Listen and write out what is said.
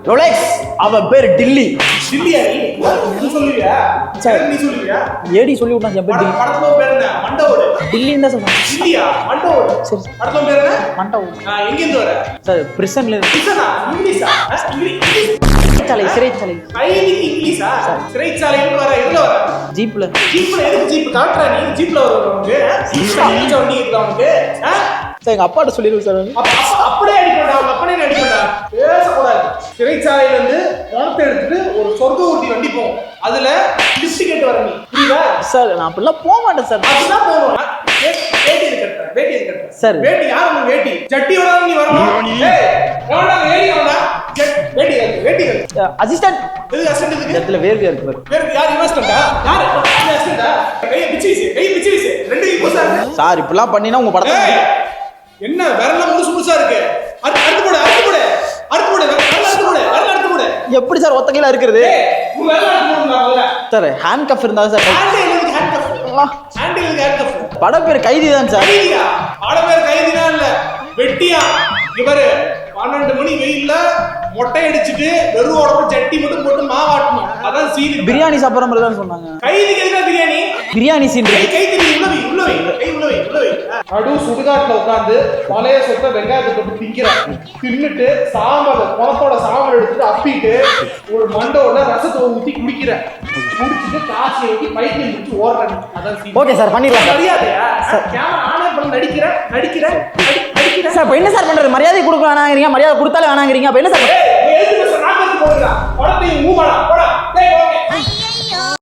Rolex அவ பேர் டில்லி. டில்லியா நீ சொல்லுவியா? சார் நீ சொல்லுவியா? ஏடி சொல்லி விட்டான் என் பேர் படத்துல பேர் என்ன? மண்டவோடு. டில்லின்னு தான் சொல்றாங்க. டில்லியா? மண்டவோடு. சரி படத்துல பேர் என்ன? மண்டவோடு. எங்க இருந்து வர? சார் பிரிசன்ல இருந்து. பிரிசனா? இங்கிலீஷா? சிறைச்சாலை சிறைச்சாலை. கைதி இங்கிலீஷா? சிறைச்சாலையில வர எதுல வர? ஜீப்ல. ஜீப்ல எதுக்கு ஜீப் காட்றா நீ? ஜீப்ல வரவங்க ஜீப்ல வண்டி இருக்குதா உனக்கு? சார் எங்க அப்பாட்ட சொல்லிடுங்க சார். அப்படியே அடிப்படா, அவங்க அப்பனே அடிப்படா. பேசக்கூடாது. சிறைச்சாலையில இருந்து பணத்தை எடுத்துட்டு ஒரு சொர்க்க ஊட்டி வண்டி போகும். அதுல லிஸ்ட் கேட்டு வர நீ. புரியுதா? சார் நான் அப்படிலாம் போக மாட்டேன் சார். அதுதான் போகணும். வேட்டி இருக்கட்ட, வேட்டி இருக்கட்ட. சார் வேட்டி யாரு உனக்கு வேட்டி? ஜட்டியோட நீ வரணும். ஏய், எவன்டா வேட்டி அவன்டா? வேட்டி வேட்டி. அசிஸ்டன்ட். எதுக்கு அசிஸ்டன்ட் இதுக்கு? இடத்துல வேர்வையா இருக்கு பாரு. வேறு யார் இன்வெஸ்டன்டா? யாரு? அசிஸ்டன்டா? கையை பிச்சு வீசு. ரெண்டு கை போசா இருக்கு. சார் இப்படிலாம் பண்ணினா உங்க படத்தை என்ன விரல முழுசா இருக்கு? அறுத்து போடு. எப்படி சார் ஒத்த கையில இருக்கிறது? உன் விரல அறுத்து போடுடா முதல்ல. சார் ஹேண்ட் கஃப் இருந்தா சார். Handcuff. பட பேர் கைதி தான் சார். கைதியா? பட பேர் கைதினா இல்ல, வெட்டியா. இவரு 12 மணி வெயில்ல மொட்டை அடிச்சிட்டு வெறும் உடம்பு சட்டி மட்டும் போட்டு மாவாட்டணும். அதான் சீன். பிரியாணி சாப்பிடுற மாதிரி தான் சொன்னாங்க. கைதிக்கு எதுக்கு பிரியாணி? பிரியாணி சீன். கைதி உள்ள வை. நடு சுடுகாட்டுல உட்காந்து பழைய சொத்தை வெங்காயத்தை போட்டு தின்னுட்டு சாம்பல் குளத்தோட சாம்பல் எடுத்துட்டு அப்பிட்டு ஒரு மண்டோட ரசத்தை ஊத்தி குடிச்சிட்டு காசு ஏற்றி பைத்தியம் முடிச்சு ஓடுறாங்க. அதான் சீன். ஓகே சார் பண்ணிடலாம். மரியாதையா? கேமரா ஆனே பண்ணி நடிக்கிற சார் இப்போ என்ன சார் பண்றது? மரியாதை கொடுக்க வேணாங்கிறீங்க, மரியாதை கொடுத்தாலே வேணாங்கிறீங்க. அப்ப என்ன சார்? படத்தை மூவ் பண்ணா போடா.